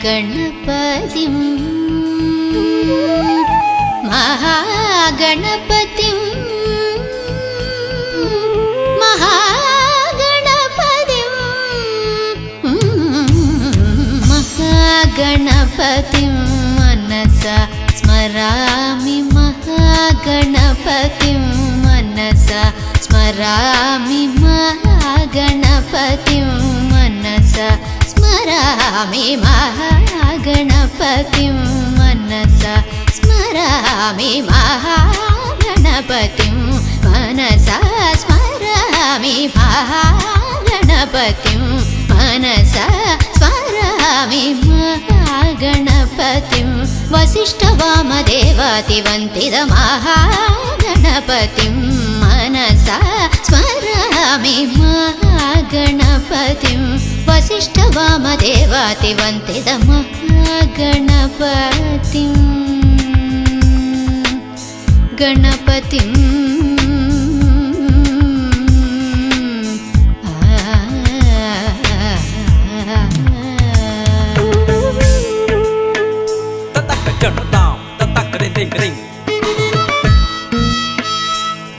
गणपतिं महागणपतिं महागणपतिं महागणपतिं मनसा स्मरामि महागणपतिं मनसा स्मरामि महागणपतिं मनसा स्मरामि महागणपतिं मनसा स्मरामि महागणपतिं मनसा स्मरामि महागणपतिं मनसा स्मरामि महागणपतिं वसिष्ठवामदेवातिवन्दित महागणपतिं मनसा स्मरामि महागणपतिं वसिष्ठवामदेवातिवन्दित महागणपतिं गणपतिं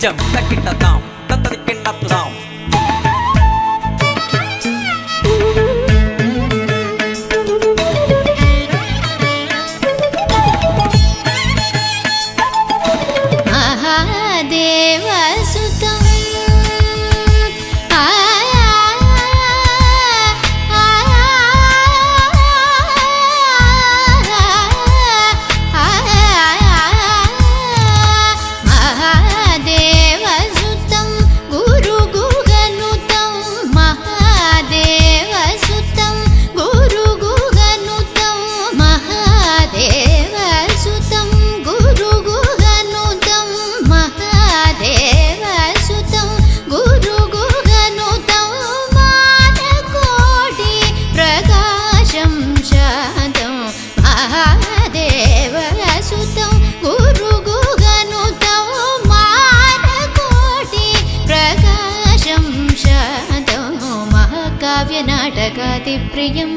jam takita down tatarikenda down Mahadeva सुतं महाकाव्यनाटकादिप्रियं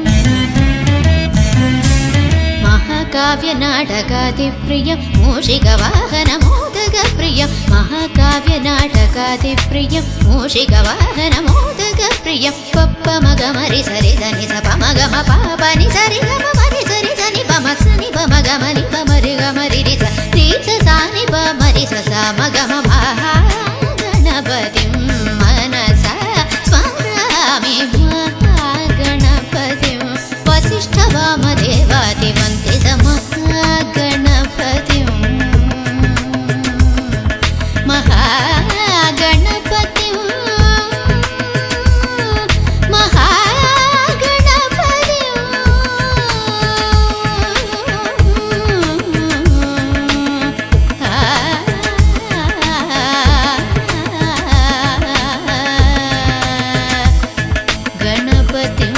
महाकाव्यनाटकादिप्रियं मूषिकवाहनमोदकप्रियं महाकाव्यनाटकादिप्रियं मूषिकवाहनमोदकप्रियं पप्पमगमरि सरि सनि सपमगम पापनि सरि गमरि सरि सनि पमसनि पमगमनि पमरि गमरि रि स सानि पमरि स मगम महागणपतिं मनसा स्मरामि महागणपतिं वसिष्ठवामदेवातिवन्दित महागणपतिं महागणपतिं महागणपतिं गणपतिं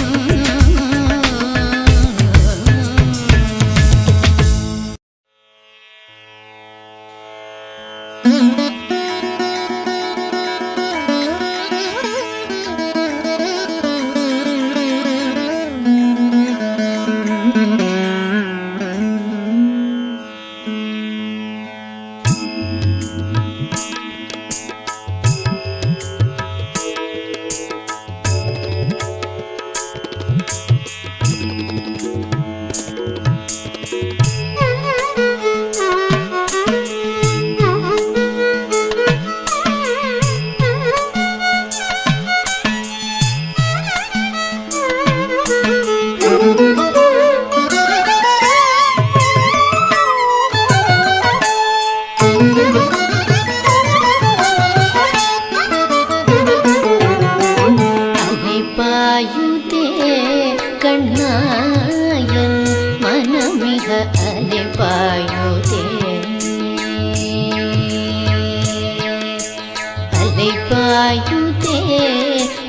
அலைபாயுதே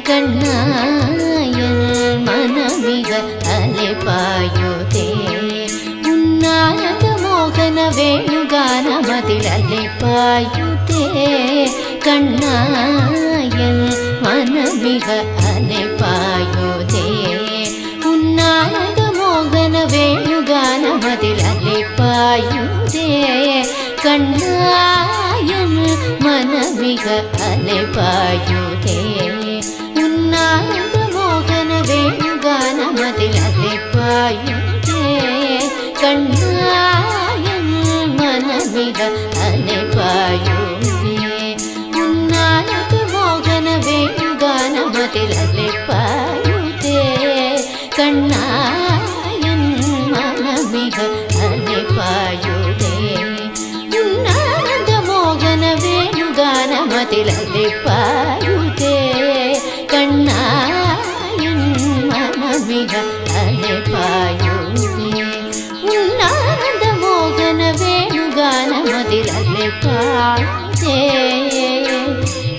கண்ணாயன் மனமிக அலைபாயுதே உன்னானந்த மோகன வேணுகானமதில் அலைபாயுதே கண்ணாயன் மனமிக அலைபாயுதே உன்னானந்த மோகன பாயுதே கண்ணாயன் மனமிக அலை பாயுதே உன்னானந்த மோகன வேணுகானமதில் அலை பாயுதே கண்ணாயன் மனமிக அலை பாயுதே உன்னானந்த மோகன வேணுகானமதில் அலை பாயுதே கண்ணாயன் மனமிக அலை பாயுதே உன்னானந்த மோகன வேணுகானமதில் அலை பாயுதே கண்ணாயன் மனமிக அலை பாயுதே உன்னானந்த மோகன வேணுகானமதில் அலை பாயுதே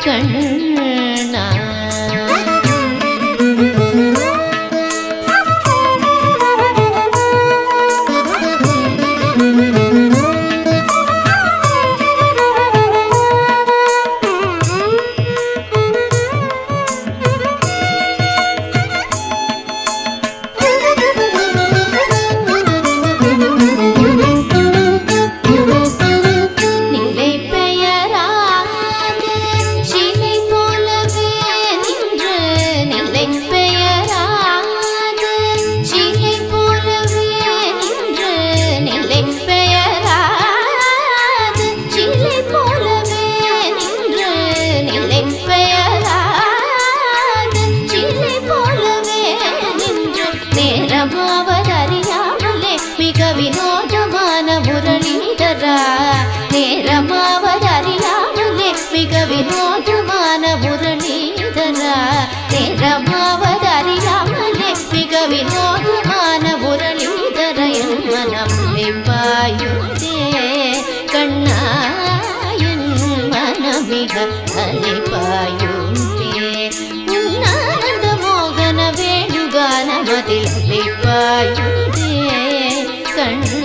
கண்ணா நேரமாவதறியாமலே மிக வினோதமான முரளிதரா நேரமாவதறியாமலே மிக வினோதமான முரளிதரா நேரமாவதறியாமலே மிக வினோதமான முரளிதர என் மனமே பாயுதே கண்ணாயன் மனமிக அலை பாயுதே உன்னானந்த மோகன வேணுகானமதில் அலை பாயுதே கண்ணா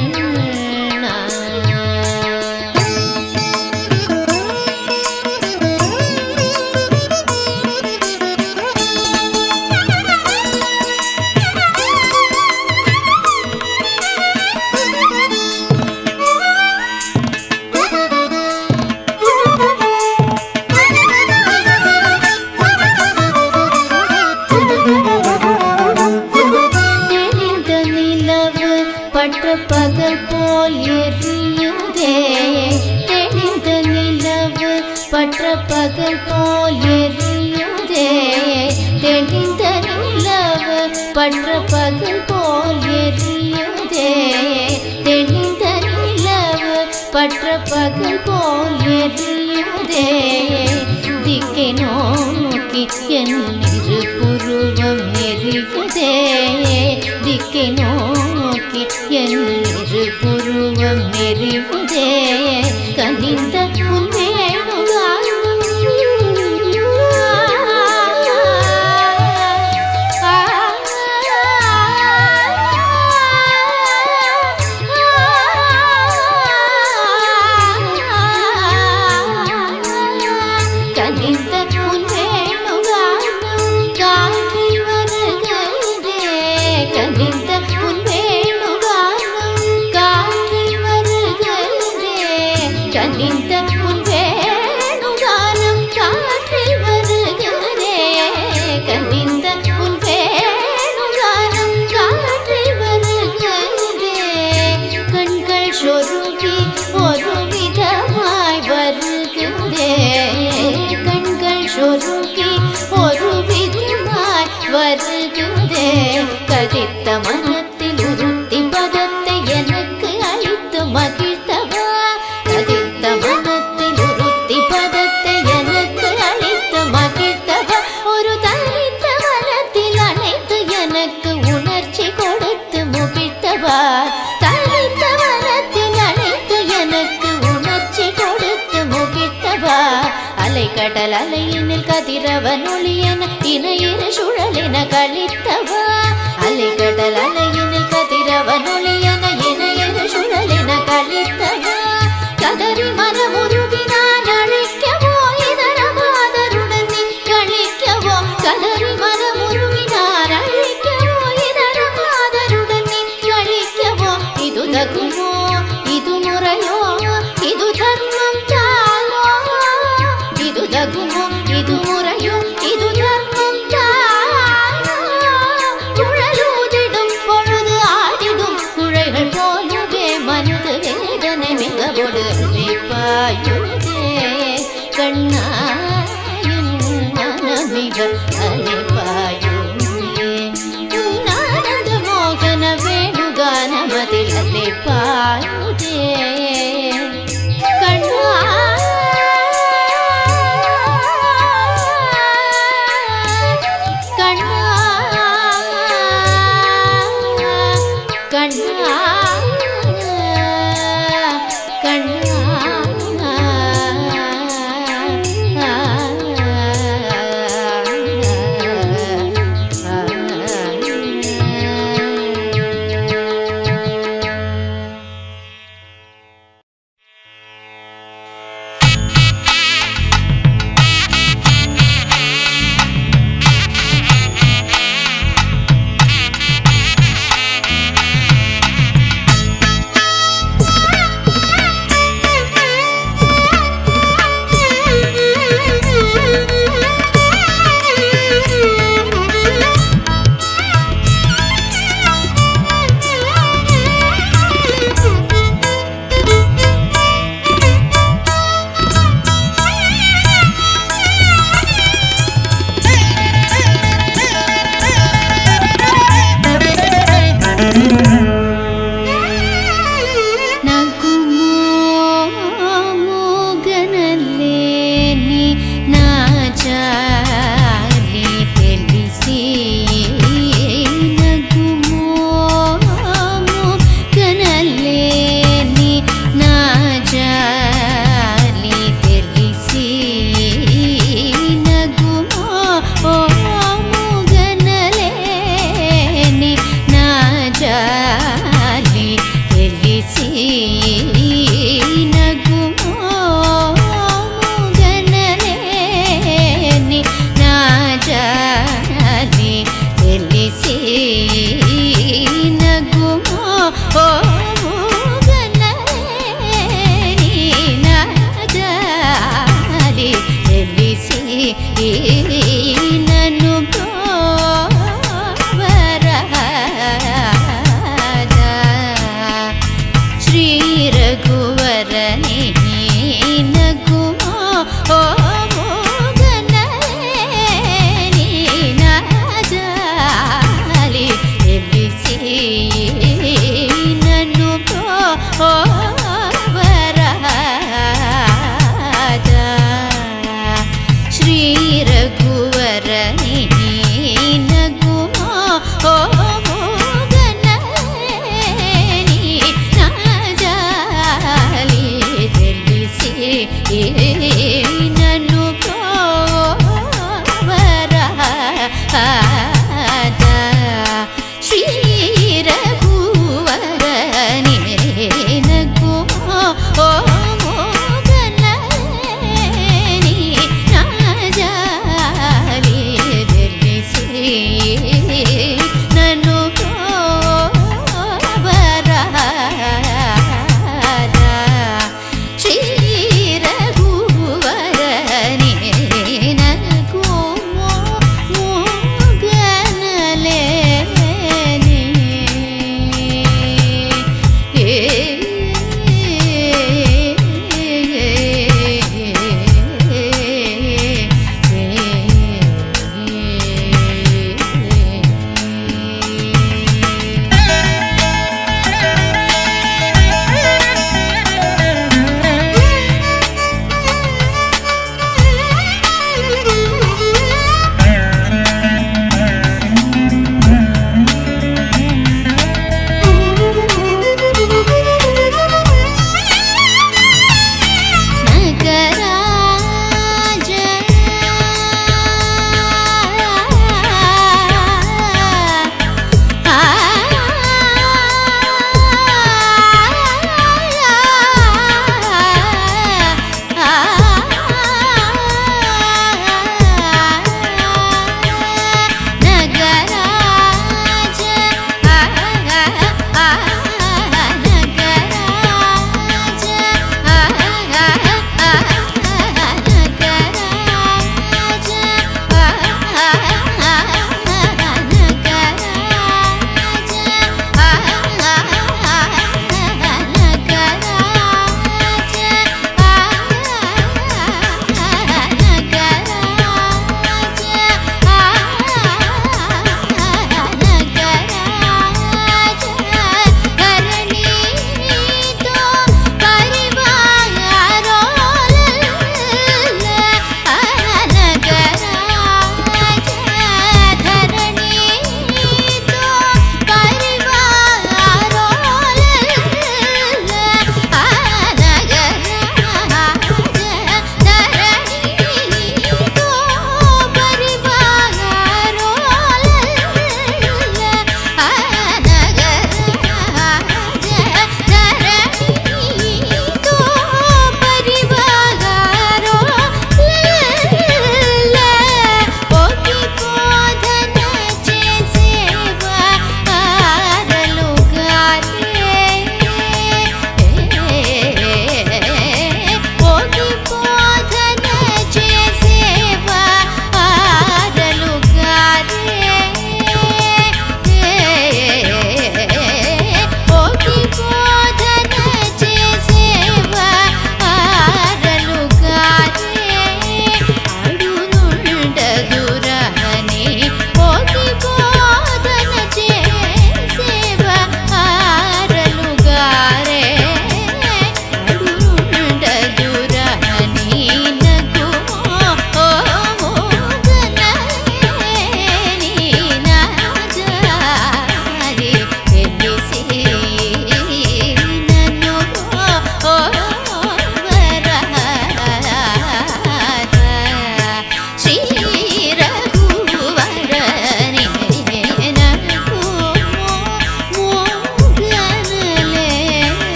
பற்ற பகல் போல் எரியுதே தெளிந்த நிலவு பற்ற பகல் போல் எரியுதே தெளிந்த நிலவு பற்ற பகல் போல் எரியுதே தெளிந்த நிலவு பற்ற பகல் போல் எரியுதே திக்கை நோக்கி என் இரு புருவம் எரியுதே திக்கை நோக்கி என் இரு புருவம் எரியுதே கனிந்த உன் வேணுகானம் கனிந்த உன் வேணுகானம் காற்றில் வருகிறதே கனிந்த உன் வேணுகானம் காற்றில் வருகிறதே கனிந்த உன் வேணுகானம் காற்றில் வருகிறதே கனிந்த உன் வேணுகானம் காற்றில் வருகிறதே கண்கள் சொருகி ஒரு விதமாய் வருகிறதே கண்கள் சொருகி ஒரு விதமாய் வருகிறதே கதித்த மனத்தில் உறுத்தி பதத்தை எனக்கு அளித்து மகிழ்த்தவா கதித்த மனத்தில் உறுத்தி பதத்தை எனக்கு அளித்து மகிழ்த்தவா ஒரு தனித்த மனத்தில் அனைத்து எனக்கு உணர்ச்சி கொடுத்து முகிழ்த்தவா தனித்த மனத்தில் அனைத்து எனக்கு உணர்ச்சி கொடுத்து முகிழ்த்தவா அலைக்கடல் அலையினில் கதிரவன் ஒளியன இணையிரு சுழலின கழித்தவா அலைக்கடல் அலையினில் கதிரவன் ஒளியன இணையிரு சுழலின கழித்தவா கதறி மனமுருகி நான் அழைக்கவோ இதர மாதருடன் நீ கழிக்கவோ கதறி மனமுருகி நான் அழைக்கவோ இதர மாதருடன் நீ கழிக்கவோ இது தகுமோ ಪಾಯುದೆ ಕಣ್ಣ ಕಣ್ಣ ಕಣ್ಣ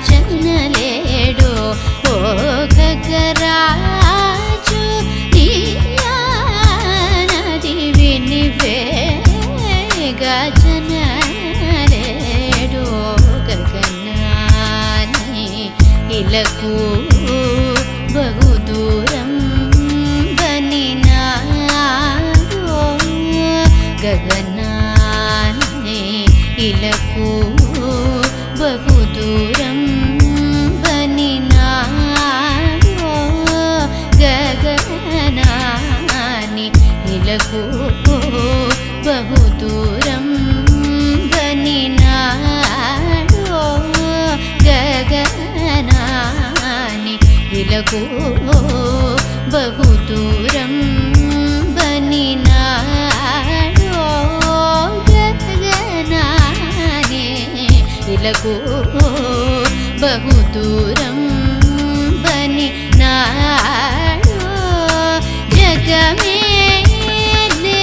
గాచనలేడు ఓ గగరాజు నీయానది వినివే గాచనలేడు గగనాని ఇలకు బహుదూరం బనినాడు గగనాని ఇలకు బహుదూరం బనినాడు గగనాని ఇలకు బహుదూరం బనినాడు గగనాని ఇలకు బహుదూరం బనినాడు గగనాని ఇలకు బహుదూరం బనినాడు జగమేలే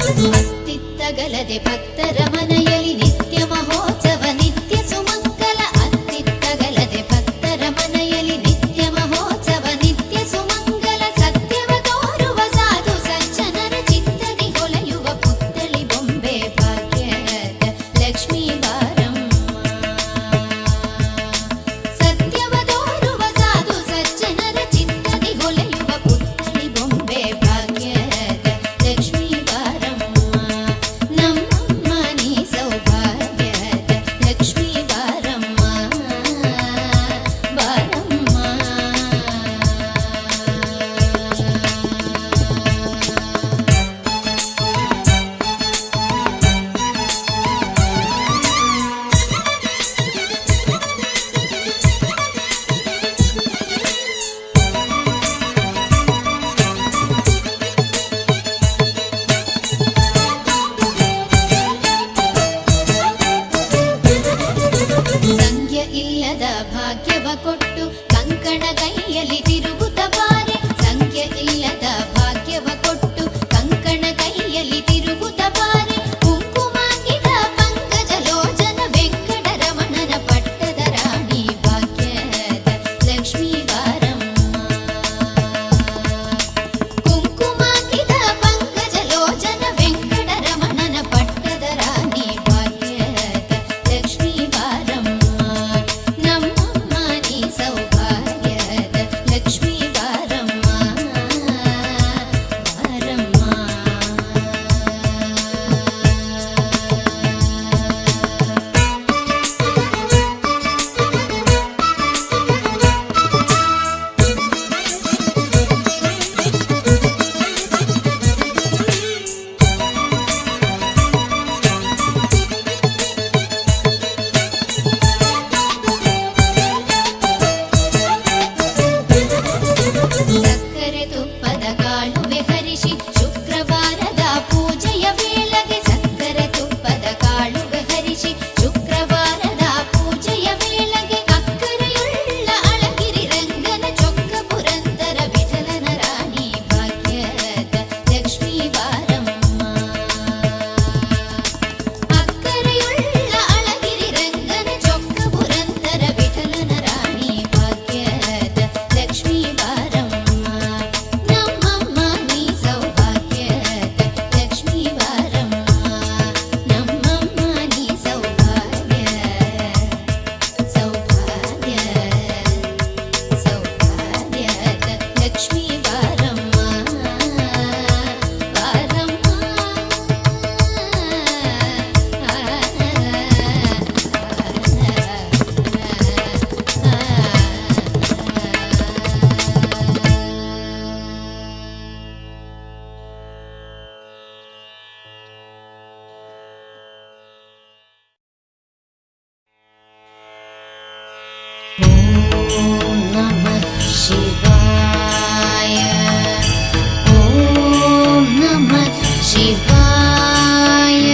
ಅತ್ತಿತ್ತಗಲದೆ ಭಕ್ತರ ಮನೆಯಲ್ಲಿ ನಿತ್ಯ ಮಹೋತ್ಸವ ನಿತ್ಯ ಸುಮಂಗಲ ಅತ್ತಿತ್ತಗಲದೆ ಭಕ್ತರ ಮನೆಯಲ್ಲಿ ನಿತ್ಯ ಮಹೋತ್ಸವ ನಿತ್ಯ ಸುಮಂಗಲ ಸತ್ಯವ ತೋರುವ ಸಾಧು ಸಜ್ಜನರ ಚಿತ್ತದಿ ಹೊಳೆಯುವ ಪುತ್ಥಳಿ ಬೊಂಬೆ ಭಾಗ್ಯದ ಲಕ್ಷ್ಮೀ ಬಾರಮ್ಮ ಸತ್ಯವ ತೋರುವ ಸಾಧು ಸಜ್ಜನರ ಚಿತ್ತದಿ ಹೊಳೆಯುವ ಪುತ್ಥಳಿ ಬೊಂಬೆ ಭಾಗ್ಯದ ಲಕ್ಷ್ಮೀ ಬಾರಮ್ಮ ನಮ್ಮಮ್ಮ ನೀ ಸೌಭಾಗ್ಯದ ಲಕ್ಷ್ಮೀ ಬಾರಮ್ಮ ಬಾರಮ್ಮ ಸಂಖ್ಯ ಇಲ್ಲದ ಭಾಗ್ಯವ ಕೊಟ್ಟು ಕಂಕಣ ಕೈಯಲ್ಲಿ ತಿರುಗುತ್ತ ಬಾರೆ ಸಂಖ್ಯ ಇಲ್ಲದ ಭಾಗ್ಯವ ಕೊಟ್ಟು ಕಂಕಣ ಕೈಯಲ್ಲಿ ತಿರುಗುತ್ತ ಬಾರೆ ಕುಂಕುಮಾಂಗಿದ ಪಂಕಜ ಲೋಚನ ವೆಂಕಟರಮಣನ ಪಟ್ಟದ ರಾಣಿ ಭಾಗ್ಯದ ಲಕ್ಷ್ಮೀ ಬಾರಮ್ಮ ಕುಂಕುಮಾಂಗಿದ ಪಂಕಜ ಲೋಚನ ವೆಂಕಟರಮಣನ ಪಟ್ಟದ ರಾಣಿ ಭಾಗ್ಯದ ಲಕ್ಷ್ಮೀ ಬಾರಮ್ಮ ನಮ್ಮಮ್ಮ ನೀ ಸೌಭಾಗ್ಯದ ಲಕ್ಷ್ಮೀ ಬಾರಮ್ಮ ಬಾರಮ್ಮ ಸಕ್ಕರೆ ತುಪ್ಪದ ಕಾಳುವೆ ಹರಿಸಿ ಶುಕ್ರವಾರದ ಪೂಜೆಯ ವೇಳೆಗೆ ಸಕ್ಕರೆ ತುಪ್ಪದ ಕಾಳುವೆ ಹರಿಸಿ ಶುಕ್ರವಾರದ ಪೂಜೆಯ ವೇಳೆಗೆ ಅಕ್ಕರೆಯುಳ್ಳ ಅಳಗಿರಿ ರಂಗನ ಚೊಕ್ಕ ಪುರಂದರ ವಿಠಲನ ರಾಣಿ ಭಾಗ್ಯದ ಲಕ್ಷ್ಮೀ ಬಾರಮ್ಮ ಅಕ್ಕರೆಯುಳ್ಳ ಅಳಗಿರಿ ರಂಗನ ಚೊಕ್ಕ ಪುರಂದರ ವಿಠಲನ ರಾಣಿ ಭಾಗ್ಯದ ಲಕ್ಷ್ಮೀ ಬಾರಮ್ಮ ನಮ್ಮಮ್ಮ ನೀ ಸೌಭಾಗ್ಯದ ಲಕ್ಷ್ಮೀ ಬಾರಮ್ಮ ನಮ್ಮಮ್ಮ ನೀ ಸೌಭಾಗ್ಯ ಸೌಭಾಗ್ಯದ ಲಕ್ಷ್ಮೀ ಬಾರಮ್ಮ ಓಂ ನಮಃ ಶಿವಾಯ ಓಂ ನಮಃ ಶಿವಾಯ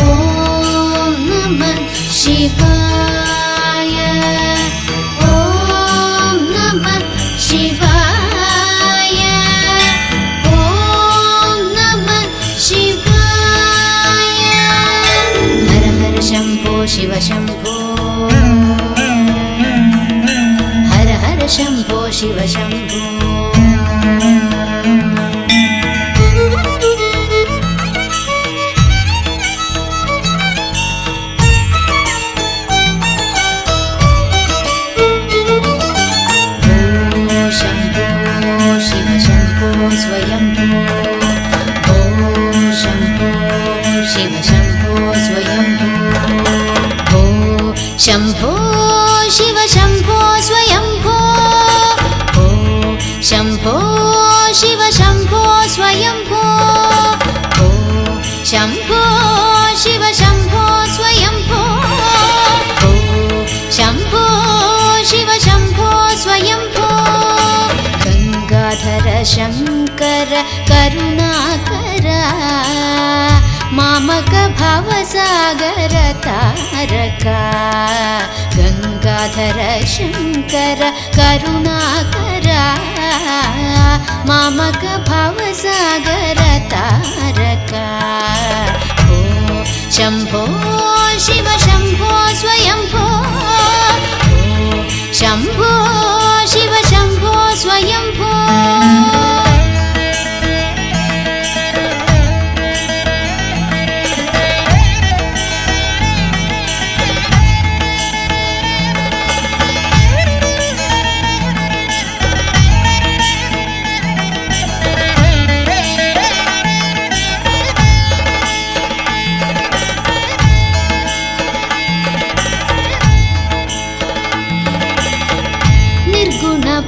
ಓಂ ನಮಃ ಶಿವಾಯ ಓಂ ನಮಃ ಶಿವಾಯ ಓಂ ನಮಃ ಶಿವಾಯ ಹರ ಹರ ಶಂಭೋ ಶಿವ ಶಂಭೋ ಹರ ಹರ ಶಂಭೋ ಶಿವ ಶಂಭೋ ಶಂಭೋ ಶಿವ ಶಂಭೋ ಸ್ವಯಂಭೋ ಓಂ ಶಂಭೋ ಶಿವ ಶಂಭೋ ಸ್ವಯಂಭೋ ಓಂ ಶಂಭೋ ಶಿವ ಶಂಭೋ ಸ್ವಯಂಭೋ ಓಂ ಶಂಭೋ ಶಿವ ಶಂಭೋ ಸ್ವಯಂಭೋ ಓಂ ಶಂಭೋ ಶಿವ ಶಂಭೋ ಸ್ವಯಂಭೋ ಓಂ ಶಂಭೋ ಶಿವ ಶಂಭೋ ಸ್ವಯಂಭೋ ಗಂಗಾಧರ ಶಂಕರ ಕರುಣಾಕರ ಮಾಮಕ ಭವಸಾಗರ ತಾರಕ ಗಂಗಾಧರ ಶಂಕರ ಕರುಣಾಕರ ಮಾಮಕ ಭವಸಾಗರ ತಾರಕ शम्भो शिव शम्भो स्वयम्भो शम्भो शिव शम्भो स्वयम्भो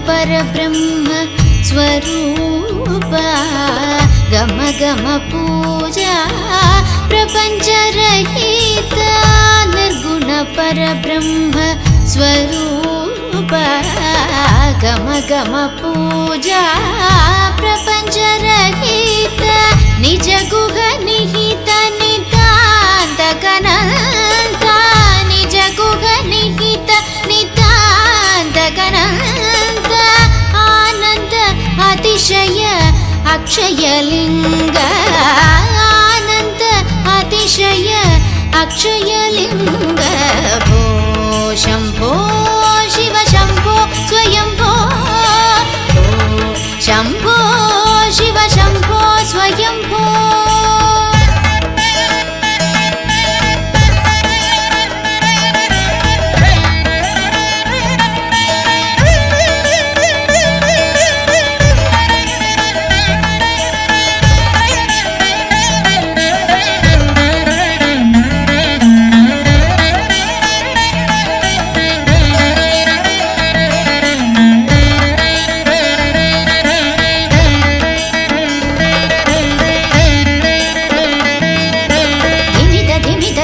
परब्रह्म स्वरूपा गम गम पूजा प्रपञ्चरहिता निर्गुण परब्रह्म स्वरूपा गम गम पूजा प्रपञ्चरहिता निज गुह निहित नितान्त गनन्ता निज गुह निहित नितान्त गनन्त अतिशय अक्षयलिंग आनंद अतिशय अक्षयलिंग भो शंभो शिव शंभो स्वयंभो शंभो शिव शंभो स्वयंभो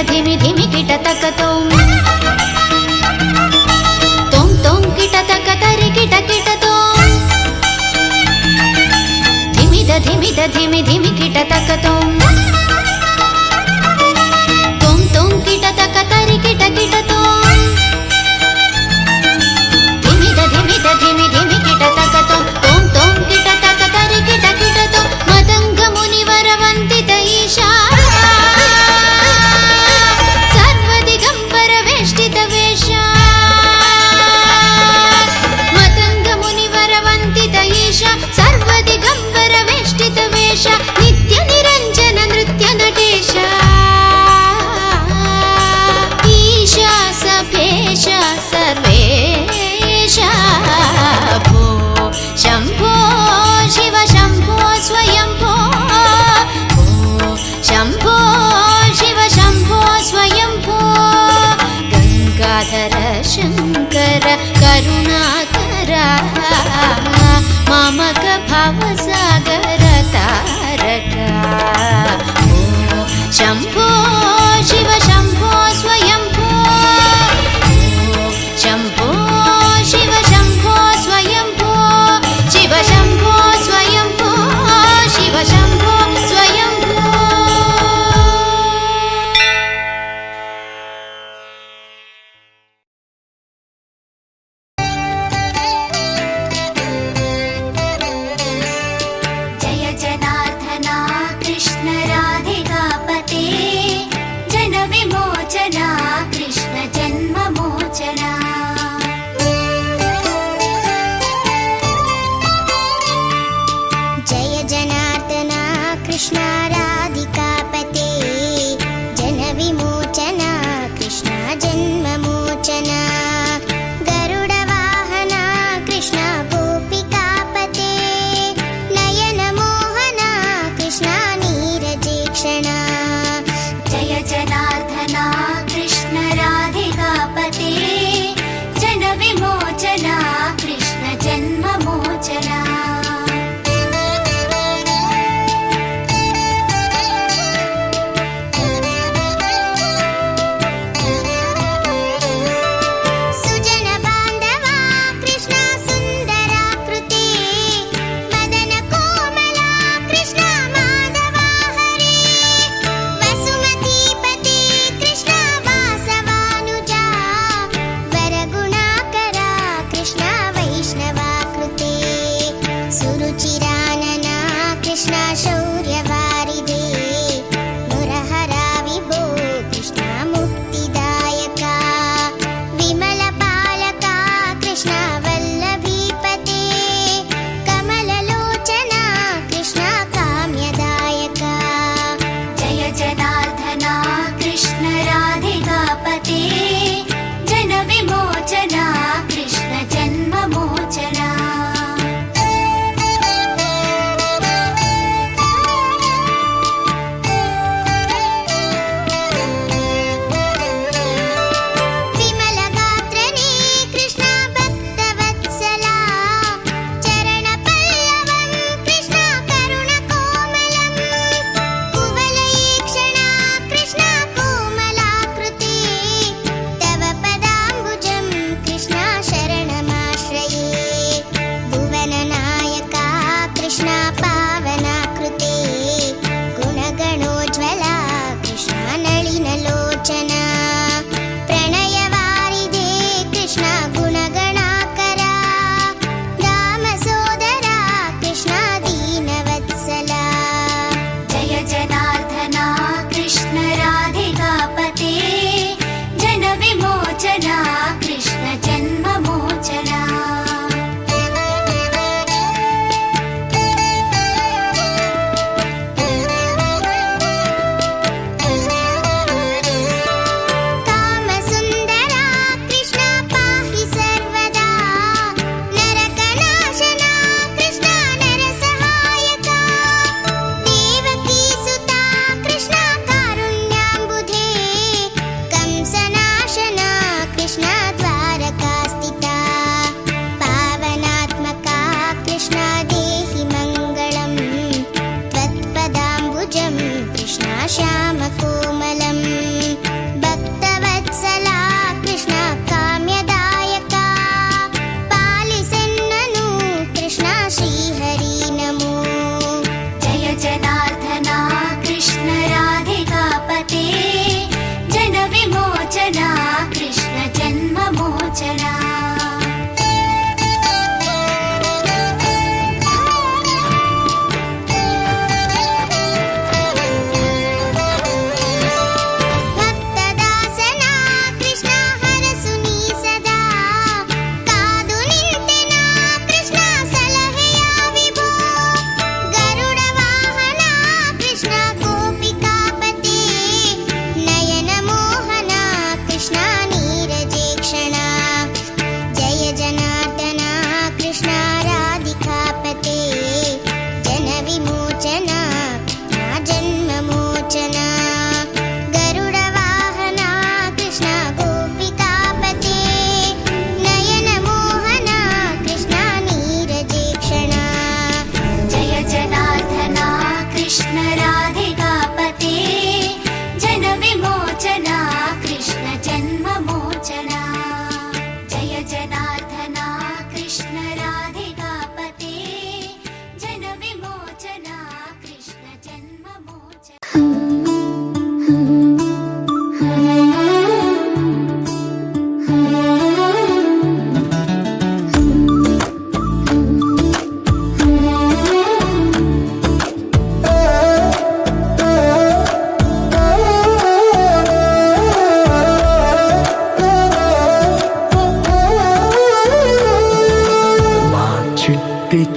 धिमि धिमि किट तक तोम तुम किट तक तरि किट किट तोम धिमि धिमि किट तक तुम किट तक तरि किट किट तोम मदंग मुनिवर वंदित ईशा सर्वदिगंबर वेष्टित वेशा मदंग मुनिवर वंदित ईशा सर्वदिगंबर नित्य निरंजन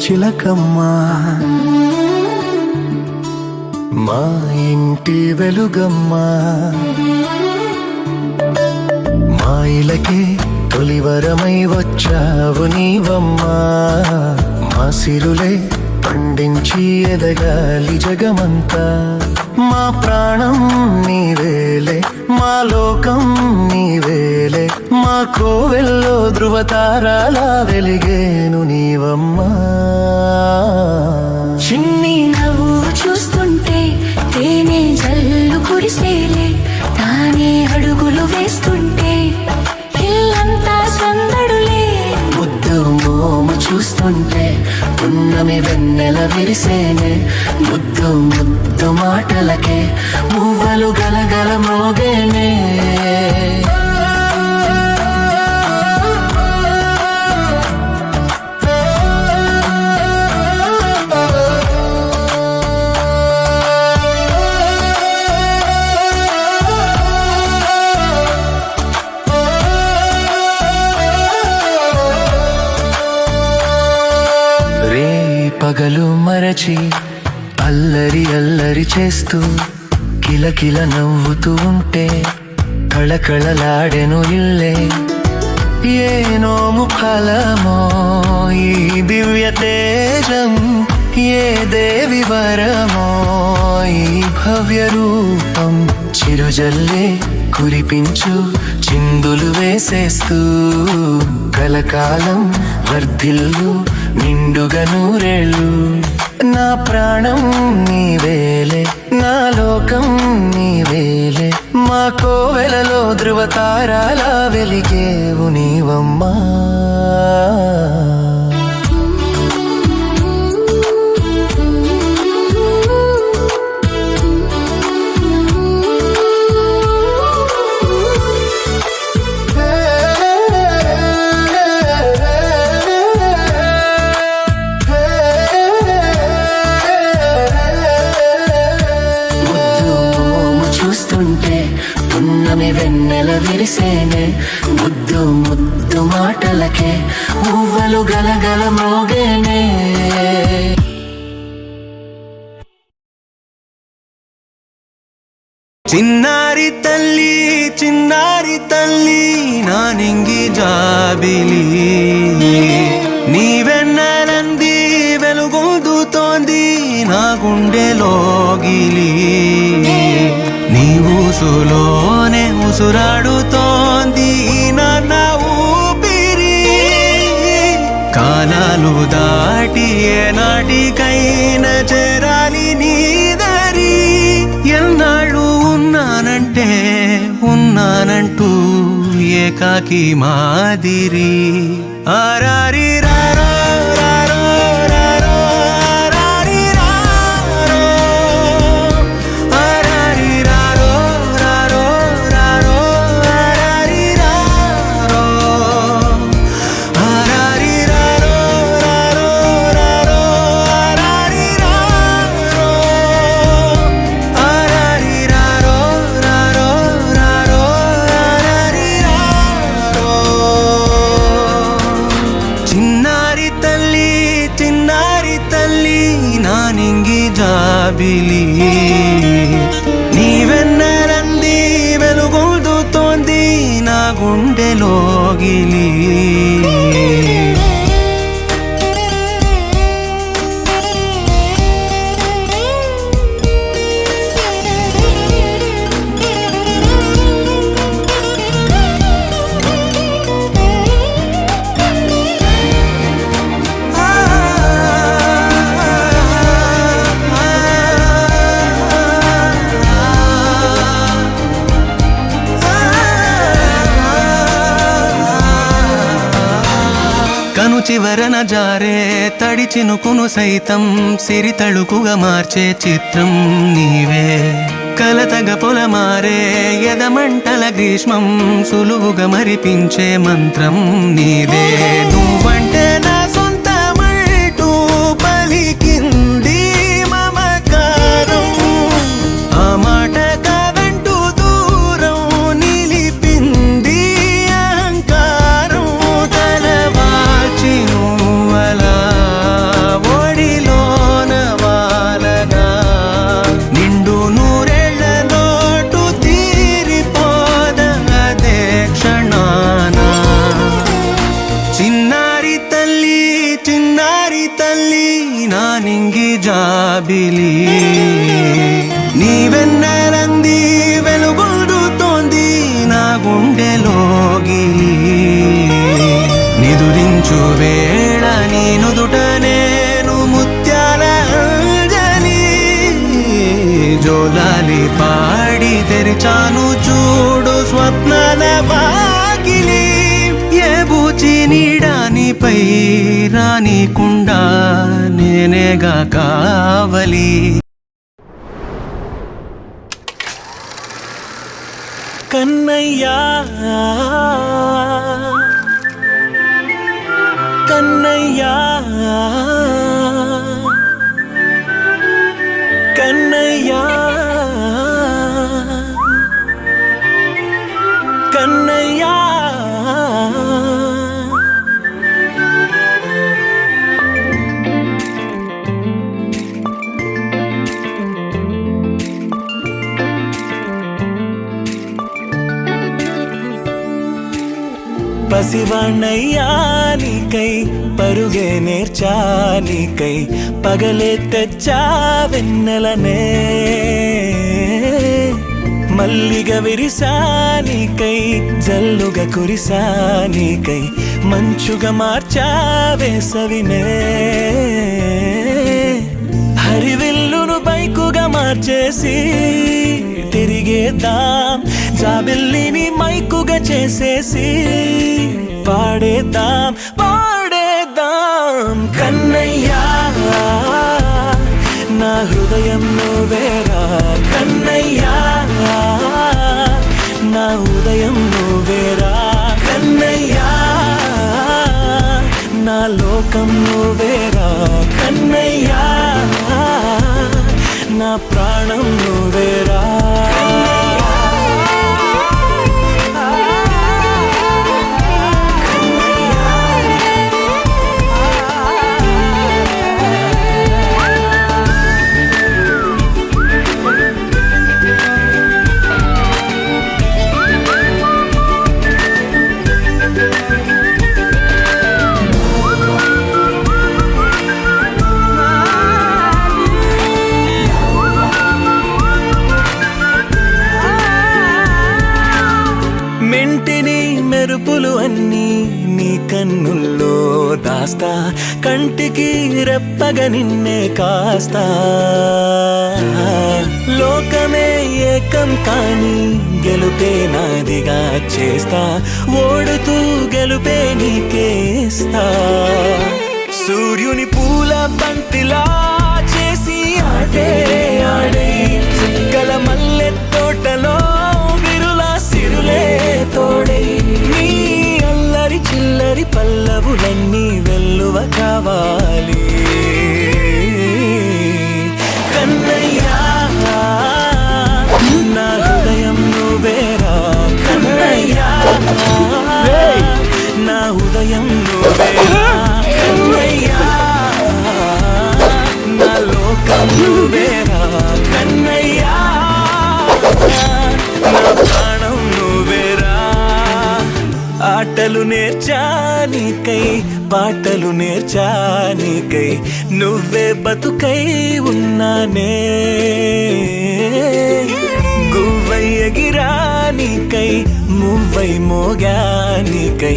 చిలకమ్మ మా ఇంటి వెలుగమ్మ మా ఇలకి తొలివరమై వచ్చావు నీవమ్మా మా సిరులే పండించి ఎదగాలి జగమంతా మా ప్రాణం నీవేలే మా లోకం నీవేలే మా కోవెల్లో ధృవతారాలా వెలిగేను నీవమ్మా చిన్ని నవ్వు చూస్తుంటే తేనె జల్లు కురిసేలే తానే అడుగులు వేస్తుంటే ఇల్లంతా సందడులే ముద్దు మోము చూస్తుంటే పున్నమి వెన్నెల విరిసేనే ముద్దు ముద్దు మాటలకే మువ్వలు గలగల మోగేనే పగలు మరచి అల్లరి అల్లరి చేస్తూ కిలకిల నవ్వుతూ ఉంటే కళకళలాడెను ఇల్లే ఏ నోము ఫలమో ఈ దివ్య తేజం ఏ దేవి వరమో ఈ భవ్య రూపం చిరుజల్లే కురిపించు చిందులు వేసేస్తూ కలకాలం వర్ధిల్లు నిండుగా నూరేళ్ళు నా ప్రాణం నీవేలే నా లోకం నీవేలే మా కోవెలలో ధృవతారాలా వెలిగేవు నీవమ్మా పున్నమి వెన్నెల విరిసేనే ముద్దు ముద్దు మాటలకే మువ్వలు గలగల మోగేనే చిన్నారి తల్లి నా నింగి జాబిలి నీ వెన్నెలంది వెలుగొందుతోంది నా గుండెలోగిలి నీ ఊసులోనే ఉసురాడుతోంది నా ఊపిరి కాలాలు దాటి ఏనాటికైనా చేరాలి నీ దరి ఎన్నాళ్ళు ఉన్నానంటూ ఏకాకి మాదిరి ఆరారి రారో రారో రారో ఆరారి రారో ఆరారి రారో రారో రారో ఆరారి రారో ఆరారి రారో రారో రారో ఆరారి రారో ఆరారి రారో రారో రారో ఆరారి రారో చిన్నారి తల్లి నా నింగి జాబిలి నీ వెన్నెలంది వెలుగొందుతోంది నా గుండెలోగిలి కను చివరన జారే తడి చినుకును సైతం సిరి తళుకుగా మార్చే చిత్రం నీవే కలతగ పొలమారే ఎదమంటల గ్రీష్మం సులువుగా మరిపించే మంత్రం నీదే నువ్వంటే నా సొంతమంటూ పలికింది మమకారం ఆ మాట కాదంటూ దూరం నిలిపింది అహంకారం తలవాచి నువ్వలా అయ్యో లాలి పాడి తెరిచాను చూడు స్వప్నాల వాకిలి ఏ బూచి నీడానిపై రానికుండా నేనేగా కావలి కన్నయ్యా కన్నయ్యా కన్నయ్యా కన్నయ్యా పసివాణ్ణయ్యా నీకై పరుగే నేర్చా నీకై పగలే తెచ్చా వెన్నెలనే మల్లిగ విరిసా నీకై జల్లుగా కురిసా నీకై మంచుగా మార్చా వేసవినే హరివిల్లును బైకుగా మార్చేసి తిరిగేద్దాం జాబిల్లిని మైకుగా చేసేసి పాడేద్దాం పాడేద్దాం కన్నయ్యా నా హృదయం నువ్వేరా కన్నయ్యా నా ఉదయం నువ్వేరా కన్నయ్యా నా లోకం నువ్వేరా కన్నయ్యా నా ప్రాణం నువ్వేరా మెంటిని మెరుపులు అన్నీ నీ కన్నుల్లో దాస్తా కంటికి రెప్పగా నిన్నే కాస్తా లోకమే ఏకం కాని గెలుపే నాదిగా చేస్తా ఓడుతూ గెలుపే నీకేస్తా సూర్యుని పూల బంతిలా చేసి ఆడే ఆడే చుక్కల మల్లె తోటలో సిరులే తోడై నీ అల్లరి చిల్లరి పల్లవులన్నీ వెల్లువ కావాలి కన్నయ్యా నా హృదయం నువ్వేరా కన్నయ్యా నా ఉదయం నువ్వేరా కన్నయ్యా నా లోకం నువ్వేరా కన్నయ్యా నా ప్రాణం నువ్వేరా ఆటలు నేర్చానికై పాటలు నేర్చానికై నువ్వే బతుకై ఉన్నానే గువ్వై ఎగిరానికై మువ్వై మోగానికై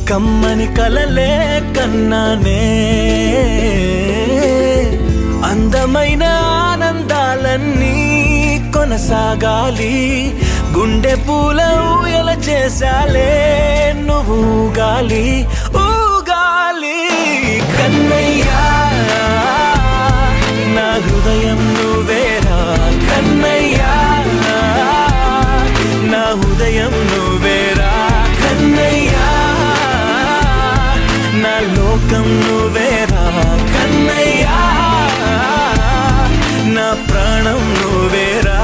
కమ్మని కలలే కన్నానే అందమైన ఆనందాలన్నీ కొనసాగాలి గుండె పూల ఊయల చేసాలే నువ్వు ఊగాలి ఊగాలి కన్నయ్యా నా హృదయం నువ్వేరా కన్నయ్యా నా ఉదయం నువ్వేరా కన్నయ్యా నా లోకం నువ్వేరా కన్నయ్యా నా ప్రాణం నువ్వేరా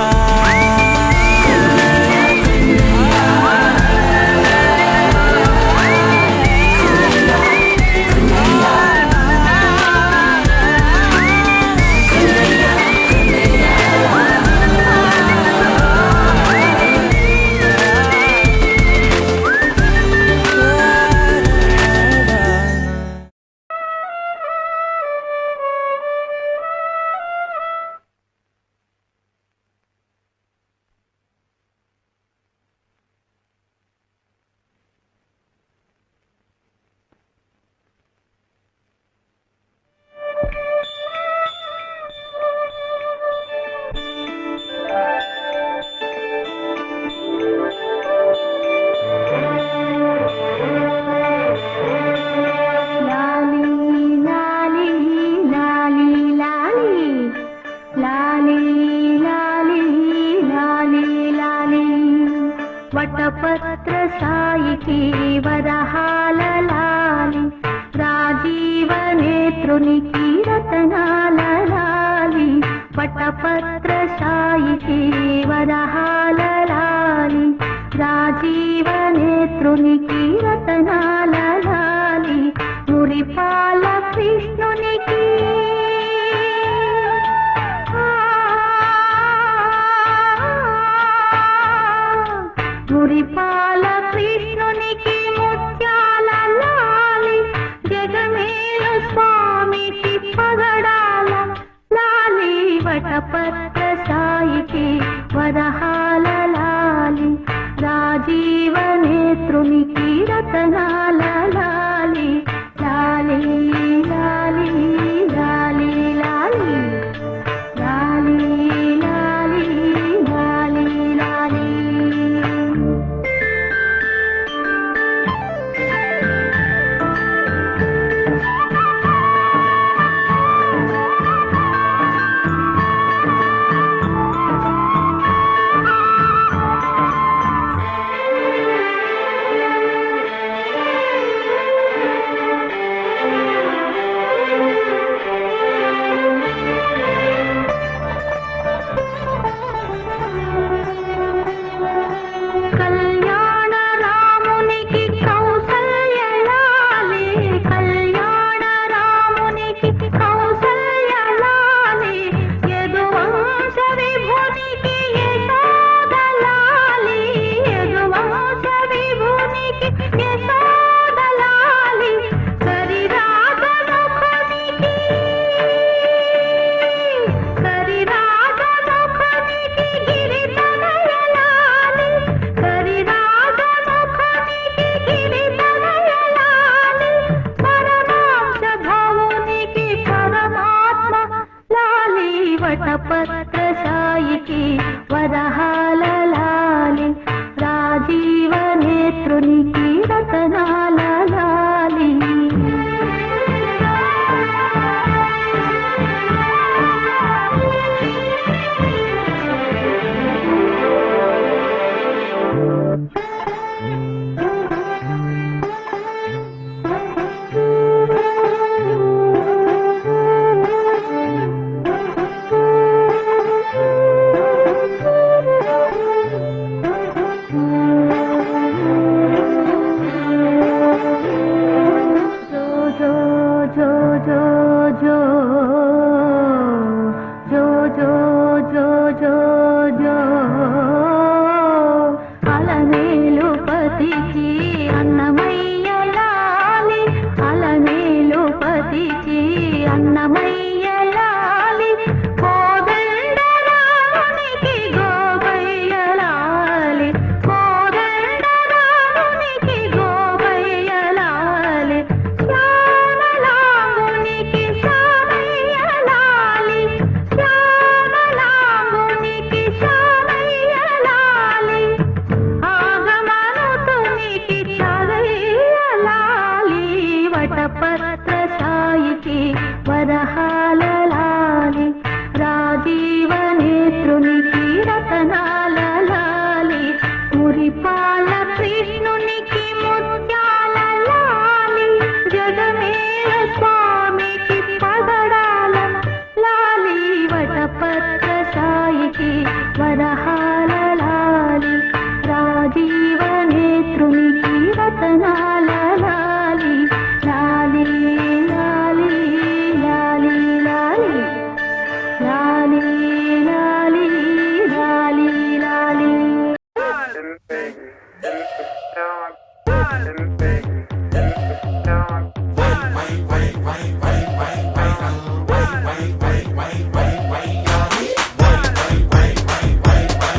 వటపత్ర సాయికి వరహాల లాలి రాజీవ నేత్రునికి రతనాల లాలి వటపత్ర సాయికి వరహాల లాలి రాజీవ నేత్రునికి రతనాల లాలి మురిపాల కృష్ణునికి మురిపాల కృష్ణునికి ముత్యాల లాలి జగమేలు స్వామికి పగడాల లాలి వటపత్ర సాయికి వరహాల లాలి రాజీవ నేత్రునికి రతనాల లాలి లాలి లాలి లాలి లాలి లాలి లాలి లాలి లాలి కళ్యాణ రామునికి కౌసల్యలాలి కళ్యాణ రామునికి కౌసల్యలాలి యదువంశ విభునికి యశోదలాలి యదువంశ విభునికి యశోదలాలి కరిరాజముఖనికి కరిరాజముఖనికి గిరితనయలాలి కరిరాజముఖనికి గిరితనయలాలి పరమాంశ భవునికి పరమాత్మ లాలి వటపత్ర సాయికి వరహాల లాలి రాజీవ నేత్రునికి రతనాల లాలి జో జో జో జో జో జో జో జో జో అలమేలు పతికి అన్నమయ్య లాలి అలమేలు పతికి అన్నమయ్య లాలి కోదండ రామునికి గోపయ్య లాలి కోదండ రామునికి గోపయ్య లాలి శ్యామలాంగునికి శ్యామయ్య లాలి శ్యామలాంగునికి శ్యామయ్య లాలి ఆగమనుతునికి చదయ్య లాలి వటపత్ర సాయికి వరహాల లాలి రాజీవ నేత్రునికి రతనాల లాలి మురిపాల కృష్ణునికి ముత్యాల లాలి జగమేల స్వామికి పగడాల లాలి వటపత్ర సాయికి వరహాల లాలి రాజీవ నేత్రునికి రతనాల లాలి లాలి లాలి లాలి లాలి లాలి లాలి లాలి లాలి Why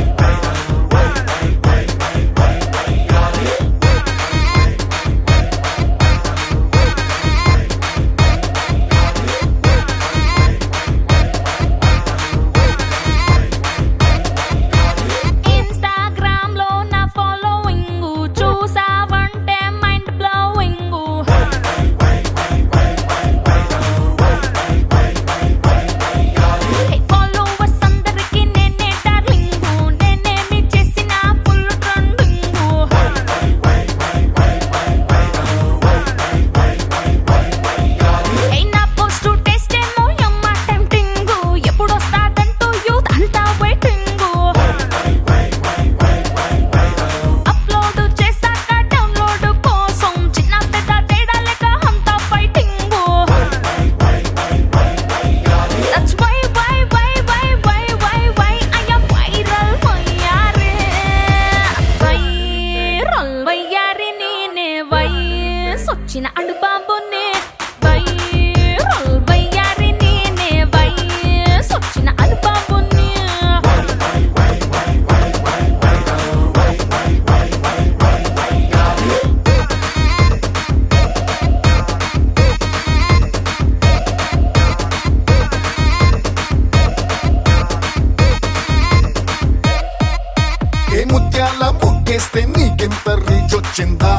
ముత్యాల ముగ్గేస్తే నీకెంత రీచ్ వచ్చిందా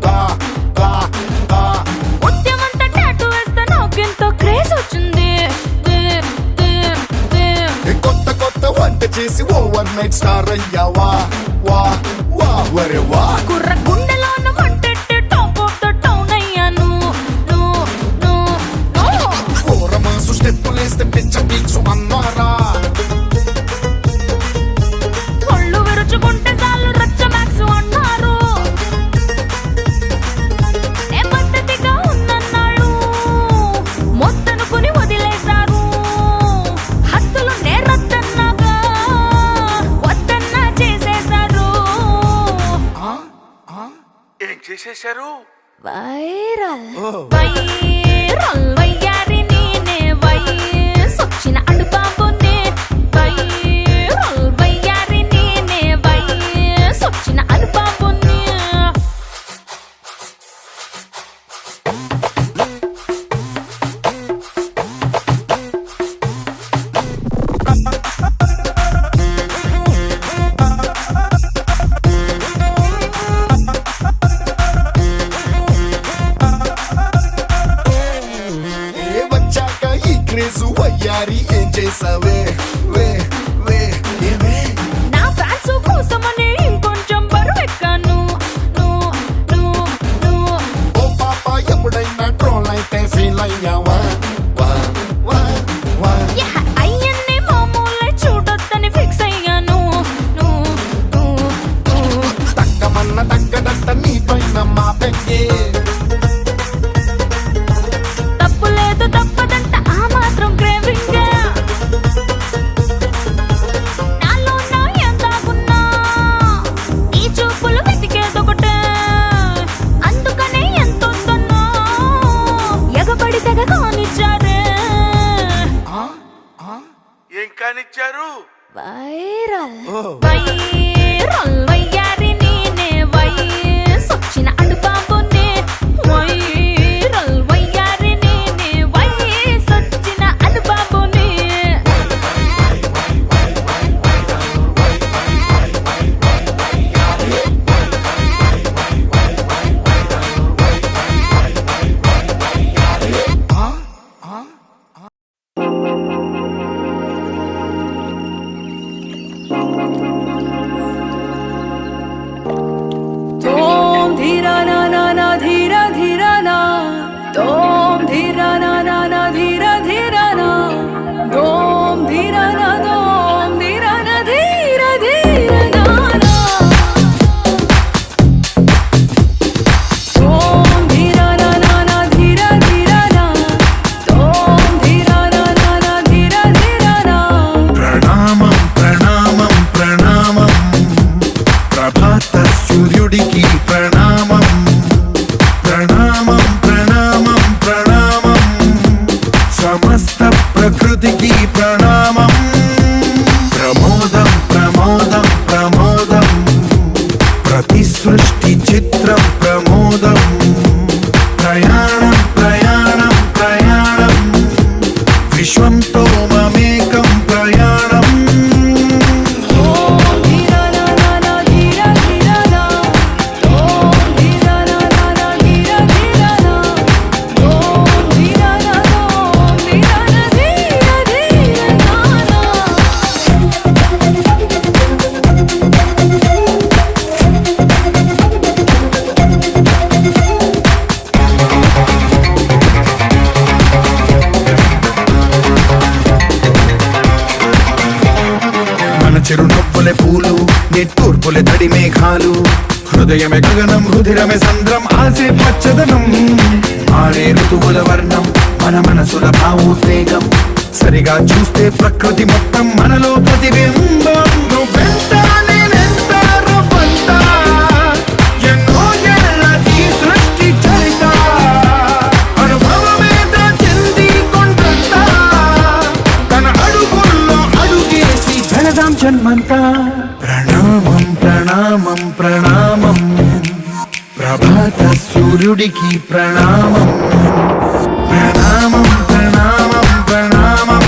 దా దా దా ముత్యమంతా టాటూ వేస్తే నాకెంతో క్రేజ్ వచ్చింది కొత్త కొత్త వంట చేసి ఓవర్ నైట్ స్టార్ అయ్యావా వా వా వరే వా కుర్ర గుండెలోన మంటెట్టి టాప్ ఆఫ్ ద టౌన్ అయ్యాను కోరమాసు స్టెప్పులేస్తే పిచ్చ పీచు అన్నారా ఒళ్ళు విరుచుకుంటే చాలు రచ్చ మ్యాక్స్ అన్నారు ఏ పద్ధతిగా ఉందన్నాడు మొత్తనుకుని వదిలేశారు హద్దులు నేరద్దన్నాగా వద్దన్నా చేసేశారు ఏం చేసేశారు వైరల్ వయ్యారి నేనే వయసొచ్చిన అడుబాబునే వైరల్ వయ్యారి నేనే వయసొచ్చిన అడుబాబునే ఏ వచ్చాక ఈ క్రేజు వయ్యారి ఏం చేసావే వే వే ఏవే నా ఫ్యాన్స్ కోసమని ఇంకొంచెం బరువెక్కాను ఓ పాప ఎప్పుడైనా ట్రోల్ అయితే ఫీల్ అయ్యావా వా వా వా అయ్యన్ని మామూలే చూడొద్దని ఫిక్స్ అయ్యాను తక్కమన్న తక్కడట్ట నీ పైన మా పెంగే తప్పు లేదు తప్పదంట ఆ మాత్రం క్రేవింగ్ నాలో నా ఎందాగున్నా ఈ చూపులు వెతికేదొకటే అందుకనే ఎంతొద్దన్నా ఎగబడి తెగ కానిచ్చారే ఏం కానిచ్చారు వైరల్ వయ్యారి నేనే వయసొచ్చిన అడుబాబునే వైరల్ వయ్యారి నేనే వయసొచ్చిన అడుబాబునే Tom dhira na na na dhira dhira na Tom dhira na na na dhira dhira na Tom dhira na dhira dhira na na Tom dhira na na na dhira dhira na Tom dhira na na na dhira dhira na ప్రణామం ప్రణామం ప్రణామం ప్రభాత సూర్యుడికి ప్రణామం ప్రణామం ప్రణామం ప్రణామం సమస్త ప్రకృతికి ప్రణామం ప్రమోదం ప్రమోదం ప్రమోదం ప్రతి సృష్టి చిత్రం ప్రమోదం ప్రయాణం ప్రయాణం ప్రయాణం విశ్వంతో మమేకం ప్రయాణం Om dhira na na na dhira dhira na Om dhira na na na dhira dhira na Om dhira na dhira dhira na na మన చిరునవ్వులే పూలు నిట్టూర్పులే తడి మేఘాలు హృదయమే గగనం రుధిరమే సంద్రం ఆసే పచ్చదనం ఆరే ఋతువుల వర్ణం మన మనసుల భావోద్వేగం సరిగా చూస్తే ప్రకృతి మొత్తం మనలో ప్రతిబింబం నువ్వెంత నేనెంత రవ్వంత ఎన్నో ఏళ్ల ఈ సృష్టి చరిత అనుభవమేద చెంది కొండంత తన అడుగుల్లో అడుగేసి వెళదాం జన్మంతా ప్రణామం ప్రణామం ప్రణామం ప్రభాత సూర్యుడికి ప్రణామం ప్రణామం ప్రణామం ప్రణామం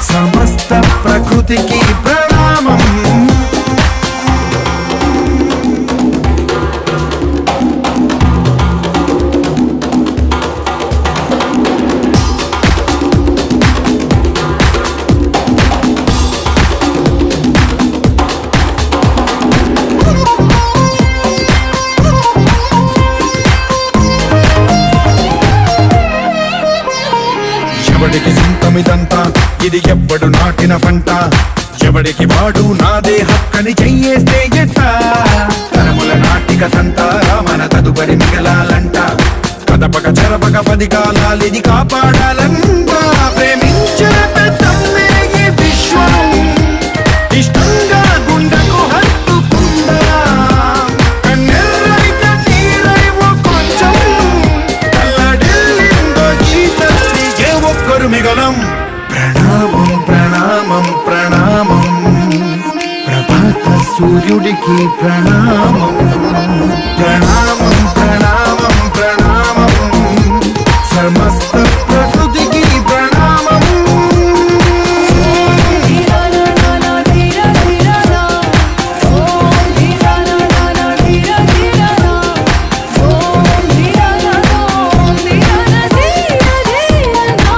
సమస్త ప్రకృతికి ప్రణామం అది ఎవ్వడు నాటిన పంట ఎవడికి వాడు నాదే హక్కని చెయ్యేస్తే ఎట్ట తరముల నాటిక తంట మన తదుపరి మిగలాలంట కదపక చెరపక 10 కాలాలిది కాపాడాలంట ప్రేమించిన పెద్దమ్మే ఈ విశ్వం ఇష్టంగా గుండెకు హత్తుకుందా కన్నెర్రైన నీరైవో కొంచెం కల్లడిల్లిందో జీతల్లిగే ఒక్కరు మిగలం ప్రణామం ప్రణామం ప్రణామం ప్రభాత సూర్యుడికి ప్రణామం ప్రణామం ప్రణామం ప్రణామం సమస్త ప్రకృతికి ప్రణామం ధీరా నా ధీరా ధీరా నా ఓం ధీరా నా ధీరా ధీరా నా ఓం ధీరా నా ధీరా ధీరా నా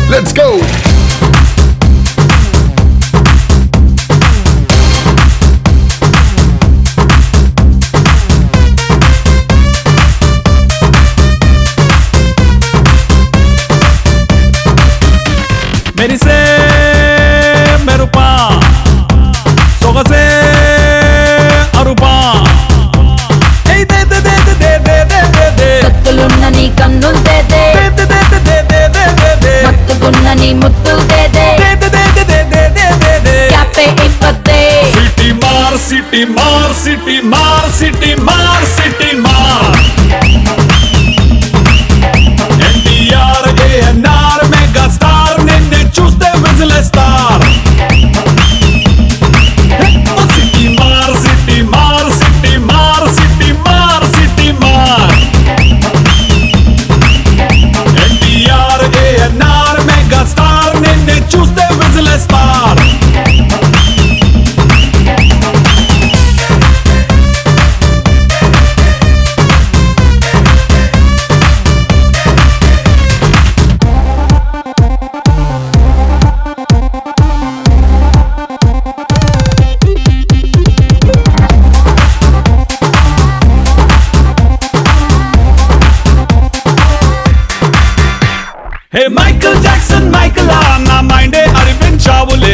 Let's go! మెరిసే మెరుపా సొగసే అరుపా ఏయ్ దే దే దే దే దే దే దే దే కత్తులున్న నీ కన్నులు దేదే దే దే దే దే దే దే దే దే మత్తుకున్న నీ ముత్తులు దేదే దే దే దే దే దే దే దే దే క్యాపే ఇప్పతే సిటీ మార్ సిటీ మార్ సిటీ మార్ సిటీ మార్ సిటీ మార్ ఎన్టీఆర్ ఏఎన్ఆర్ మెగా స్టార్ నిన్నే చూస్తే విజిలేస్తారు సిటీ మార్ సిటీ మార్ సిటీ మార్ సిటీ మార్ సిటీ మార్ ఎన్టీఆర్ ఏఎన్ఆర్ మెగా స్టార్ నిన్నే చూస్తే విజిలేస్తారు హే మైకల్ జాక్సన్ మైకల్ నా మైండే అరిపించావులే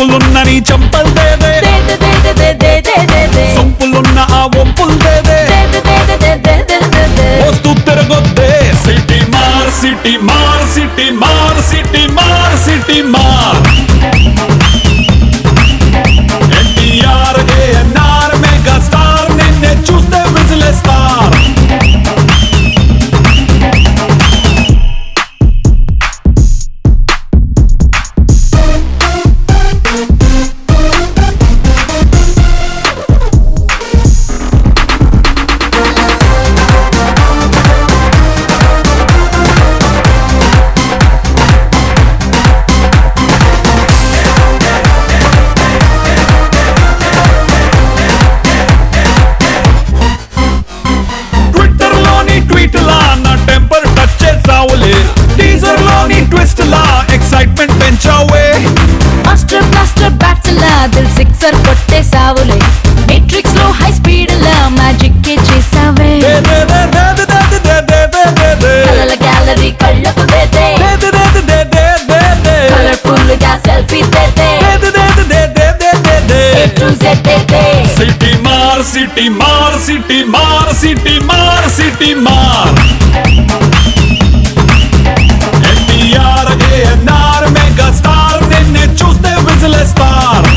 చెప్పులున్న నీ చంపల్ దేదే దే దే దే దే దే దే దే దే సొంపులున్న ఆ ఒంపుల్ దేదే దే దే దే దే దే దే దే దే వస్తూ తిరగొద్దే సిటీ మార్ సిటీ మార్ సిటీ మార్ సిటీ మార్ సిటీ మార్ ఎన్టీఆర్ ఏఎన్ఆర్ మెగా స్టార్ నిన్నే చూస్తే విజిలేస్తార్ ట్విట్టర్ లోని ట్వీట్ లా నా టెంపర్ టచ్ చేసావులే టీజర్ లోని ట్విస్ట్ లా ఎక్సైట్మెంట్ పెంచావే మాస్టర్ బ్లాస్టర్ బ్యాట్స్ లా దిల్ సిక్సర్ కొట్టేసావులే మెట్రిక్స్ లో హై స్పీడ్ లా మ్యాజిక్ కే చేసావే దే దే దే దే దే దే దే దే దే దే కలల గ్యాలరీ కళ్ళకు దే దే దే దే దే దే దే దే కలర్ఫుల్ గా సెల్ఫీ దే దే A to Z దే దే సిటీ మార్ సిటీ మార్ సిటీ మార్ సిటీ మార్ సిటీ మార్ ఎన్టీఆర్ ఏఎన్ఆర్ మెగా స్టార్ నిన్నే చూస్తే విజిలేస్తార్